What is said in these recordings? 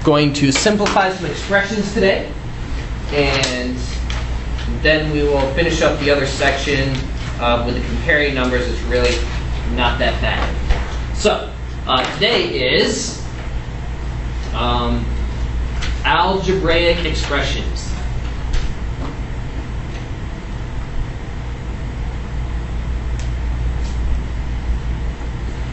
going to simplify some expressions today, and then we will finish up the other section with the comparing numbers. It's really not that bad. So today is algebraic expressions.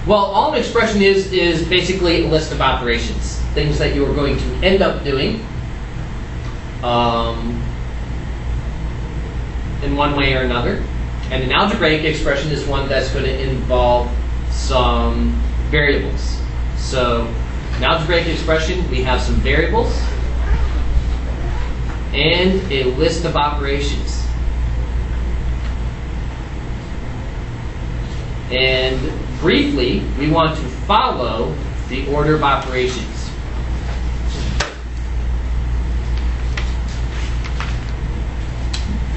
Well, all an expression is basically a list of operations, things that you are going to end up doing in one way or another. And an algebraic expression is one that's going to involve some variables. So an algebraic expression, we have some variables and a list of operations. And briefly, we want to follow the order of operations.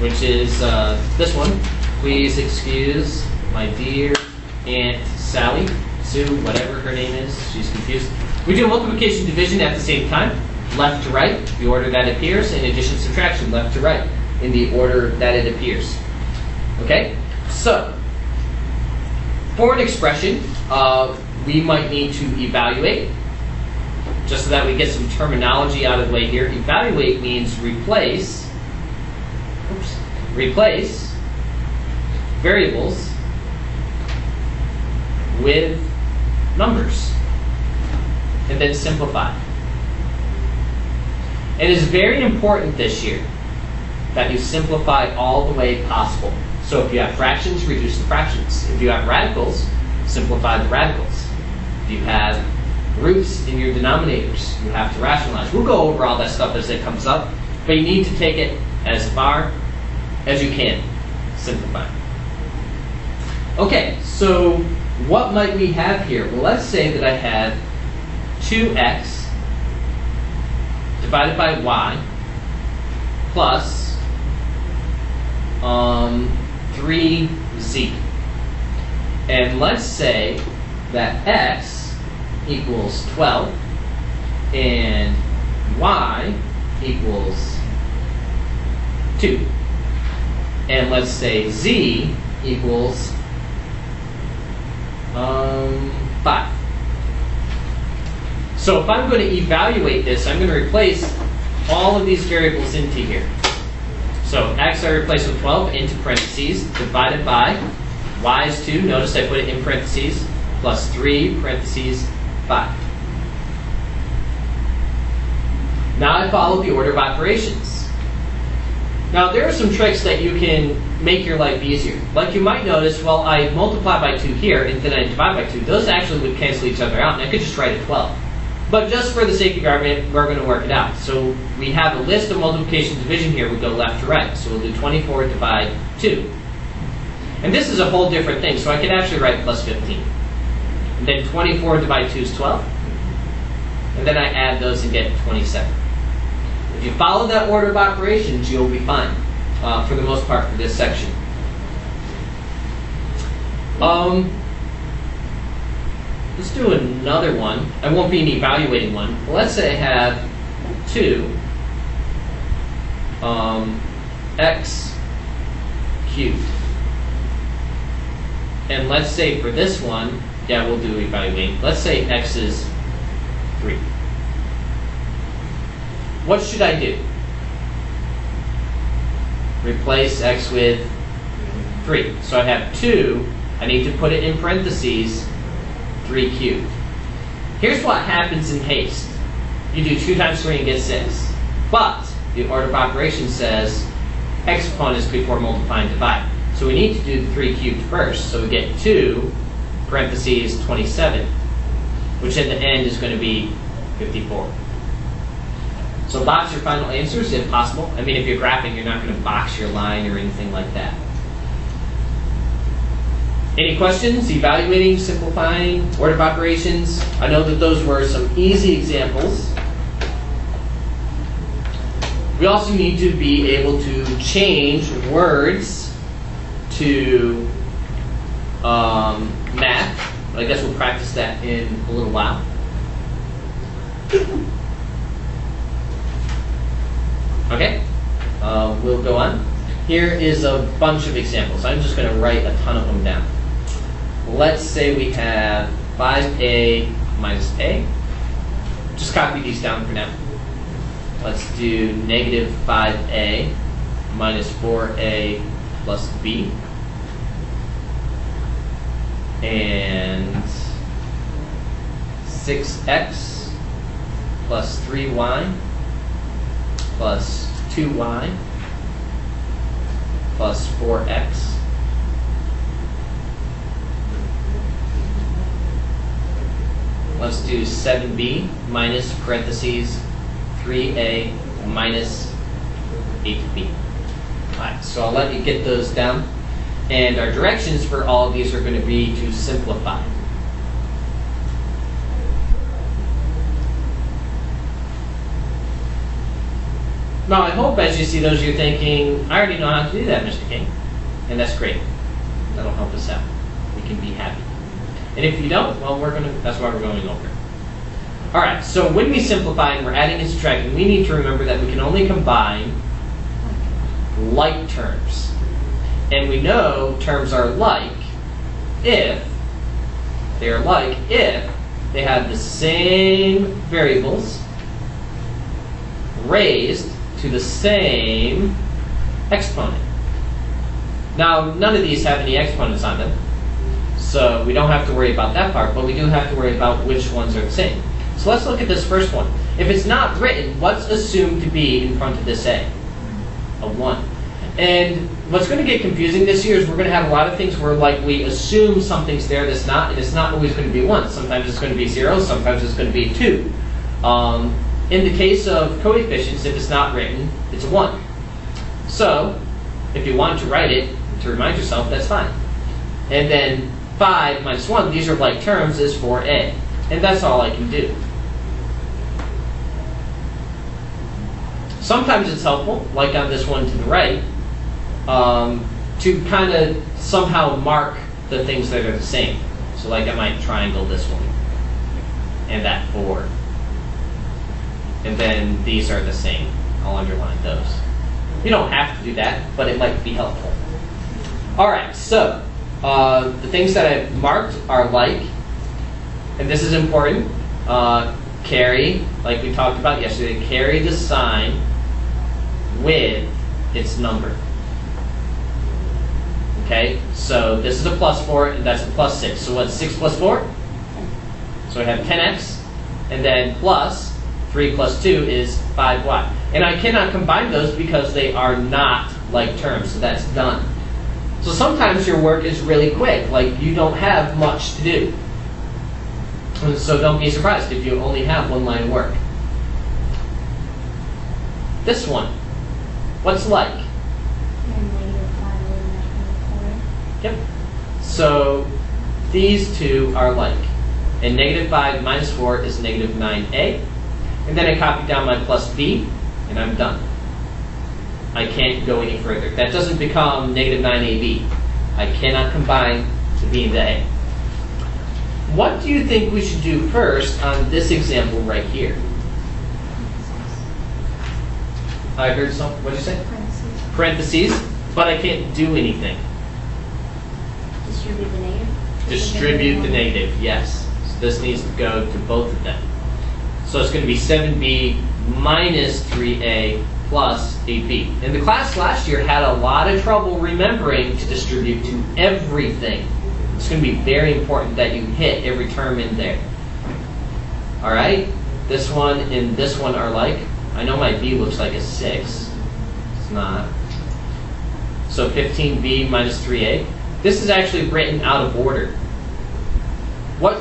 Which is this one. Please excuse my dear Aunt Sally, Sue, whatever her name is. She's confused. We do multiplication division at the same time, left to right, the order that it appears, and addition subtraction, left to right, in the order that it appears. Okay? So, for an expression, we might need to evaluate, just so that we get some terminology out of the way here. Evaluate means replace variables with numbers, and then simplify. It is very important this year that you simplify all the way possible. So if you have fractions, reduce the fractions. If you have radicals, simplify the radicals. If you have roots in your denominators, you have to rationalize. We'll go over all that stuff as it comes up, but you need to take it as far as you can. Simplify. Okay, so what might we have here? Well, let's say that I had 2x divided by y plus 3z. And let's say that x equals 12 and y equals 2. And let's say z equals 5. So if I'm going to evaluate this, I'm going to replace all of these variables into here. So x I replace with 12 into parentheses, divided by y is 2. Notice I put it in parentheses, plus 3 parentheses 5. Now I follow the order of operations. Now there are some tricks that you can make your life easier. Like you might notice, well, I multiply by 2 here and then I divide by 2. Those actually would cancel each other out, and I could just write a 12. But just for the sake of argument, we're going to work it out. So we have a list of multiplication division here. We go left to right. So we'll do 24 divide 2. And this is a whole different thing. So I could actually write plus 15. And then 24 divided 2 is 12. And then I add those and get 27. If you follow that order of operations, you'll be fine for the most part for this section. Let's do another one. I won't be an evaluating one. Let's say I have 2 x cubed. And let's say for this one, yeah, we'll do evaluating. Let's say x is 3. What should I do? Replace x with 3. So I have 2. I need to put it in parentheses, 3 cubed. Here's what happens in haste. You do 2 times 3 and get 6. But the order of operations says exponents before multiply and divide. So we need to do the 3 cubed first. So we get 2 parentheses 27, which in the end is going to be 54. So box your final answers if possible. I mean, if you're graphing, you're not going to box your line or anything like that. Any questions? Evaluating, simplifying, order of operations? I know that those were some easy examples. We also need to be able to change words to math. I guess we'll practice that in a little while. Okay, we'll go on. Here is a bunch of examples. I'm just going to write a ton of them down. Let's say we have 5a minus a. Just copy these down for now. Let's do negative 5a minus 4a plus b. And 6x plus 3y plus 2y plus 4x let's do 7b minus parentheses 3a minus 8b. Alright, so I'll let you get those down. And our directions for all of these are going to be to simplify. Now, I hope as you see those, you're thinking, I already know how to do that, Mr. King. And that's great. That'll help us out. We can be happy. And if you don't, well, that's why we're going over. All right, so when we simplify and we're adding and subtracting, we need to remember that we can only combine like terms. And we know terms are like if they have the same variables raised to the same exponent. Now, none of these have any exponents on them, so we don't have to worry about that part, but we do have to worry about which ones are the same. So let's look at this first one. If it's not written, what's assumed to be in front of this a? A 1. And what's going to get confusing this year is we're going to have a lot of things where like we assume something's there that's not, and it's not always going to be 1. Sometimes it's going to be 0, sometimes it's going to be 2. In the case of coefficients, if it's not written, it's a 1. So, if you want to write it, to remind yourself, that's fine. And then 5 minus 1, these are like terms, is 4a. And that's all I can do. Sometimes it's helpful, like on this one to the right, to kind of somehow mark the things that are the same. So like I might triangle this one, and that 4. And then these are the same. I'll underline those. You don't have to do that, but it might be helpful. All right, so the things that I've marked are like, and this is important, carry, like we talked about yesterday, carry the sign with its number. Okay, so this is a plus 4, and that's a plus 6. So what's 6 plus 4? So I have 10x, and then plus 3 plus 2 is 5y. And I cannot combine those because they are not like terms, so that's done. So sometimes your work is really quick, like you don't have much to do. And so don't be surprised if you only have one line of work. This one, what's like? Yep. So these two are like. And negative 5 minus 4 is negative 9a. And then I copy down my plus b, and I'm done. I can't go any further. That doesn't become negative 9ab. I cannot combine the b and the a. What do you think we should do first on this example right here? I heard some, what did you say? Parentheses, but I can't do anything. Distribute the negative? Distribute the negative, yes. So this needs to go to both of them. So it's going to be 7b minus 3a plus 8b. And the class last year had a lot of trouble remembering to distribute to everything. It's going to be very important that you hit every term in there. All right? This one and this one are like. I know my b looks like a 6. It's not. So 15b minus 3a. This is actually written out of order. What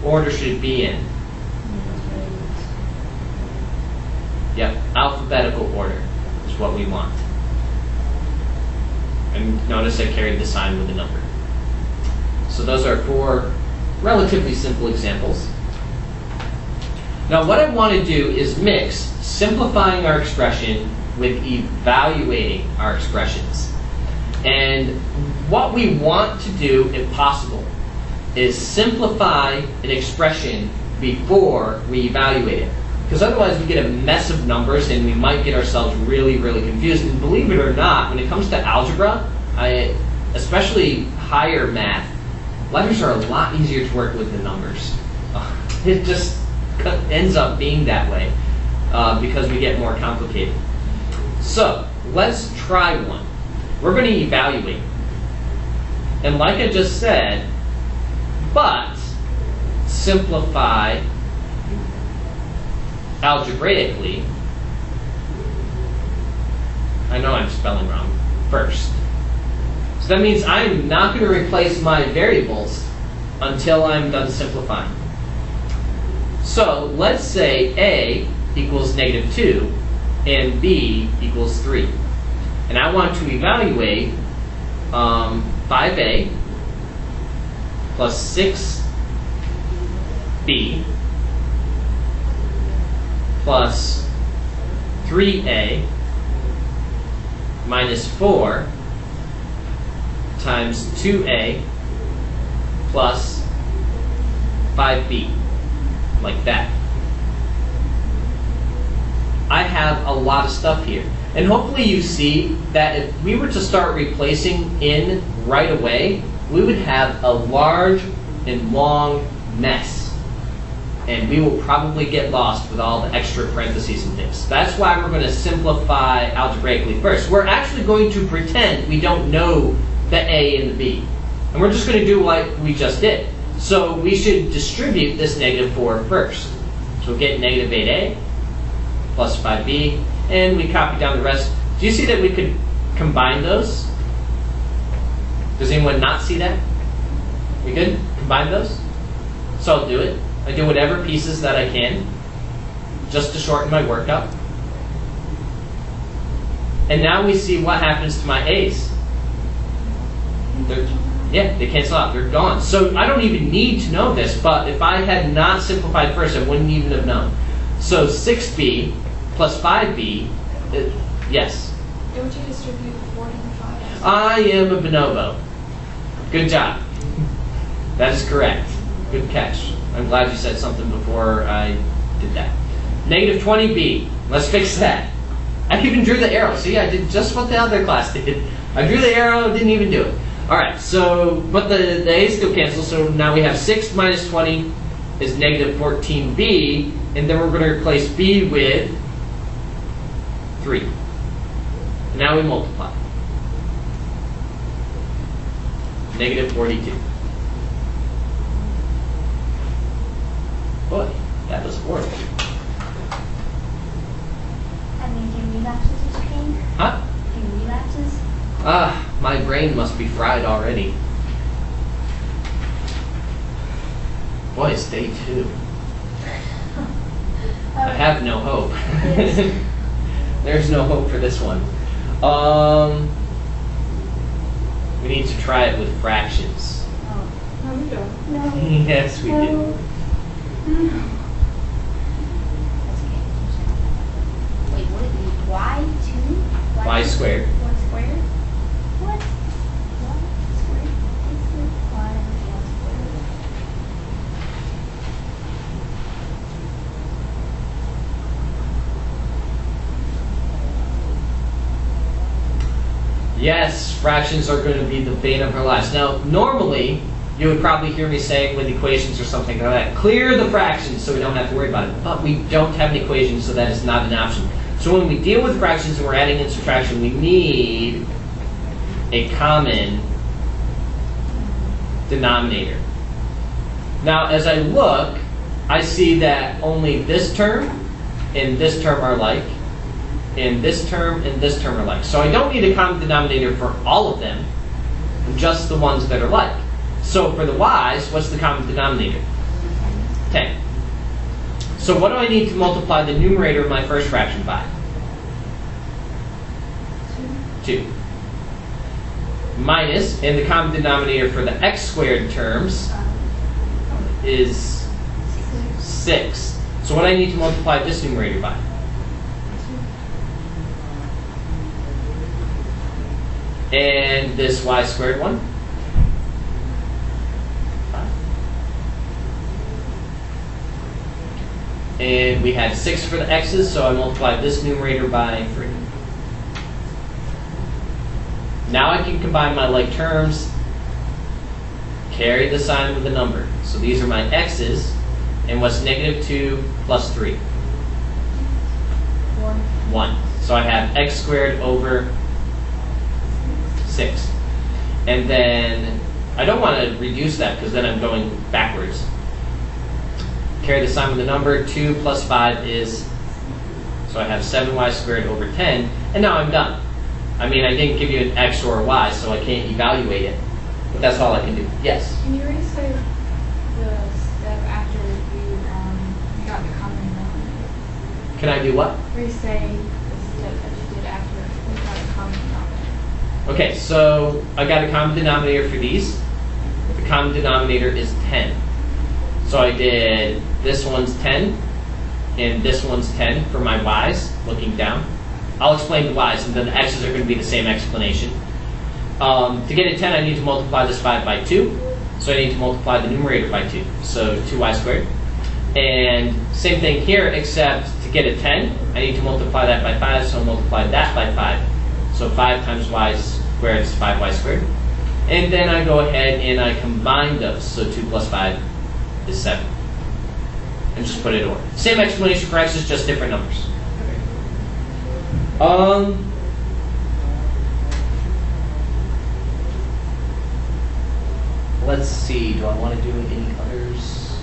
order should it be in? Yep, alphabetical order is what we want. And notice I carried the sign with a number. So those are 4 relatively simple examples. Now what I want to do is mix simplifying our expression with evaluating our expressions. And what we want to do, if possible, is simplify an expression before we evaluate it. because otherwise we get a mess of numbers and we might get ourselves really, really confused. And believe it or not, when it comes to algebra, especially higher math, letters are a lot easier to work with than numbers. It just ends up being that way because we get more complicated. So let's try one. We're going to evaluate. And like I just said, but simplify algebraically. I know I'm spelling wrong first. So that means I'm not going to replace my variables until I'm done simplifying. So let's say A equals -2 and B equals 3. And I want to evaluate 5A plus 6B plus 3A minus 4 times 2A plus 5B, like that. I have a lot of stuff here. And hopefully you see that if we were to start replacing in right away, we would have a large and long mess. And we will probably get lost with all the extra parentheses and things. That's why we're going to simplify algebraically first. We're actually going to pretend we don't know the A and the B. And we're just going to do like we just did. So we should distribute this -4 first. So we'll get -8A plus 5B, and we copy down the rest. Do you see that we could combine those? Does anyone not see that? We could combine those? So I'll do it. I do whatever pieces that I can, just to shorten my work up. And now we see what happens to my A's. They cancel out. They're gone. So I don't even need to know this, but if I had not simplified first, I wouldn't even have known. So 6B plus 5B, yes? Don't you distribute 4 and 5? I am a bonobo. Good job. That is correct. Good catch. I'm glad you said something before I did that. -20B. Let's fix that. I even drew the arrow. See, I did just what the other class did. I drew the arrow, didn't even do it. All right, so, but the A still cancels, so now we have 6 minus 20 is -14B, and then we're going to replace B with 3. And now we multiply. -42. Boy, that was horrible. Have you any relapses, Mr. King? Huh? Any relapses? My brain must be fried already. Boy, it's day 2. I have no hope. Yes. There's no hope for this one. We need to try it with fractions. Oh, no, we don't. No. Yes, we do. No. That's okay. Wait, what? Y2? Y squared. Y squared? What? Y squared? Y squared? Yes, fractions are going to be the bane of our lives. Now, normally, you would probably hear me saying with equations or something like that, clear the fractions so we don't have to worry about it. But we don't have an equation, so that is not an option. So when we deal with fractions and we're adding and subtraction, we need a common denominator. Now, as I look, I see that only this term and this term are like, and this term and this term are like. So I don't need a common denominator for all of them, just the ones that are like. So for the y's, what's the common denominator? 10. So what do I need to multiply the numerator of my first fraction by? 2. Minus, and the common denominator for the x squared terms is 6. So what do I need to multiply this numerator by? And this y squared one? 5. And we had 6 for the x's, so I multiplied this numerator by 3. Now I can combine my like terms, carry the sign with the number. So these are my x's, and what's negative 2 plus 3? 1. So I have x squared over 6. And then I don't want to reduce that because then I'm going backwards. Carry the sign with the number. 2 plus 5 is, so I have 7y squared over 10, and now I'm done. I mean, I didn't give you an x or a y, so I can't evaluate it, but that's all I can do. Yes? Can you restate the step after you got the common denominator? Can I do what? Restate the step that you did after you got the common denominator. Okay, so I got a common denominator for these. The common denominator is 10. So I did this one's 10, and this one's 10 for my y's, looking down. I'll explain the y's, and then the x's are going to be the same explanation. To get a 10, I need to multiply this 5 by 2. So I need to multiply the numerator by 2. So 2y squared. And same thing here, except to get a 10, I need to multiply that by 5, so I'll multiply that by 5. So 5 times y squared is 5y squared. And then I go ahead and I combine those. So 2 plus 5 is 7. And just put it in order. Same explanation for x's, just different numbers. Let's see, do I want to do any others?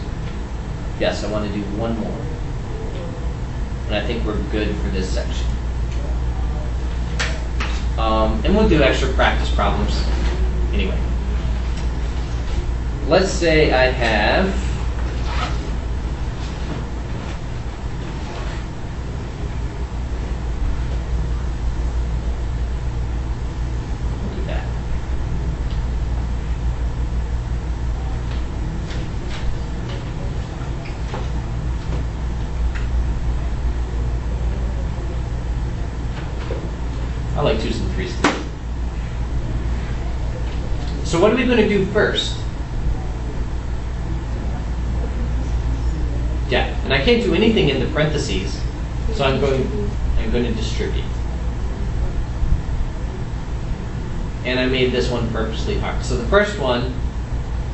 Yes, I want to do one more. And I think we're good for this section. And we'll do extra practice problems anyway. Let's say I have I like 2s and 3s. So what are we going to do first? Yeah, and I can't do anything in the parentheses, so I'm going to distribute. And I made this one purposely hard. So the first one,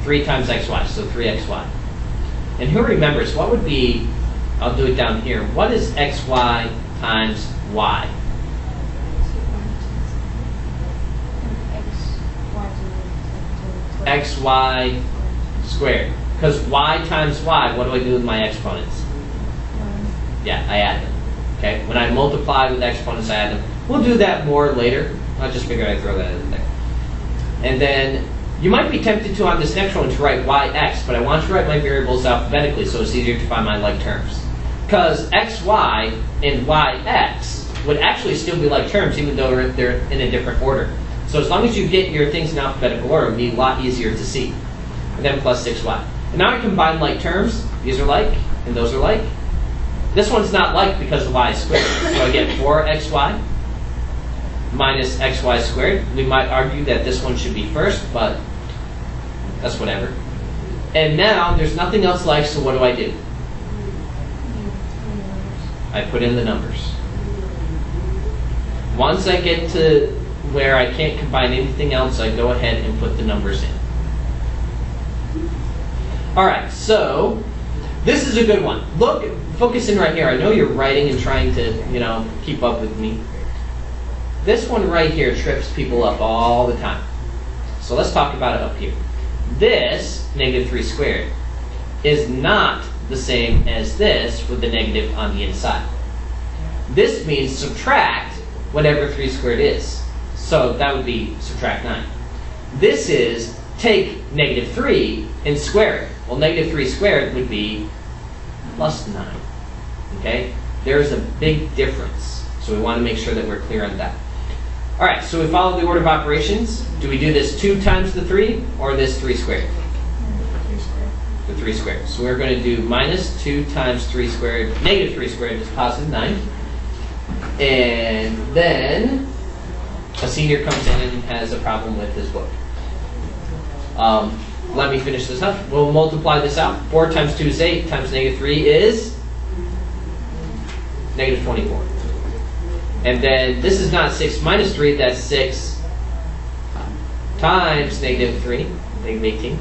3 times xy, so 3xy. And who remembers, what would be, I'll do it down here, what is xy times y? Xy squared. Because y times y, what do I do with my exponents? Yeah, I add them. Okay, when I multiply with exponents, I add them. We'll do that more later. I just figured I'd throw that in there. And then you might be tempted to, on this next one, to write yx, but I want to write my variables alphabetically so it's easier to find my like terms. Because xy and yx would actually still be like terms even though they're in a different order. So as long as you get your things in alphabetical order, it will be a lot easier to see. And then plus 6y. And now I combine like terms. These are like, and those are like. This one's not like because the y is squared. So I get 4xy minus xy squared. We might argue that this one should be first, but that's whatever. And now there's nothing else like, so what do? I put in the numbers. Once I get to where I can't combine anything else, I go ahead and put the numbers in. Alright, so this is a good one. Look, focus in right here. I know you're writing and trying to, keep up with me. This one right here trips people up all the time. So let's talk about it up here. This, negative 3 squared, is not the same as this with the negative on the inside. This means subtract whatever 3 squared is. So that would be subtract 9. This is take negative 3 and square it. Well, negative 3 squared would be plus 9. Okay? There's a big difference. So we want to make sure that we're clear on that. All right, so we follow the order of operations. Do we do this 2 times the 3 or this 3 squared? 3 squared. The 3 squared. So we're going to do minus 2 times 3 squared. Negative 3 squared is positive 9. And then a senior comes in and has a problem with his book. Let me finish this up. We'll multiply this out. 4 times 2 is 8 times negative 3 is negative 24. And then this is not 6 minus 3, that's 6 times negative 3, negative 18.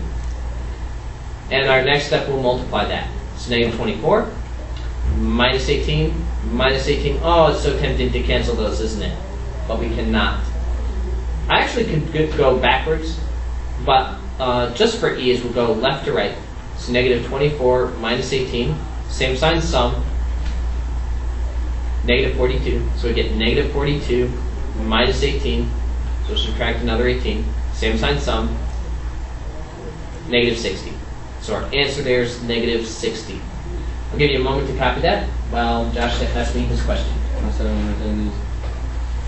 And our next step will multiply that. So negative 24 minus 18, minus 18. Oh, it's so tempting to cancel those, isn't it? But we cannot. I actually could go backwards, but just for ease, we'll go left to right. So negative 24 minus 18, same sign sum, negative 42. So we get negative 42 minus 18, so subtract another 18, same sign sum, negative 60. So our answer there is negative 60. I'll give you a moment to copy that while Josh asks me his question. I said I'm going to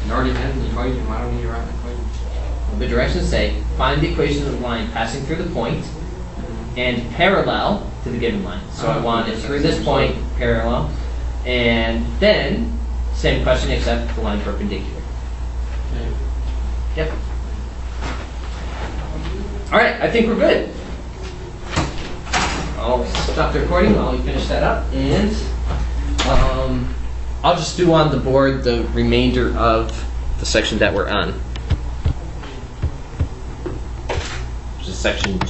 it already has an equation. Why don't we write an equation? The directions say, find the equation of the line passing through the point and parallel to the given line. So I want it through this point, parallel, and then same question except the line perpendicular. Okay. Yep. All right, I think we're good. I'll stop the recording while we finish that up, and I'll just do on the board the remainder of the section that we're on, which is section 2.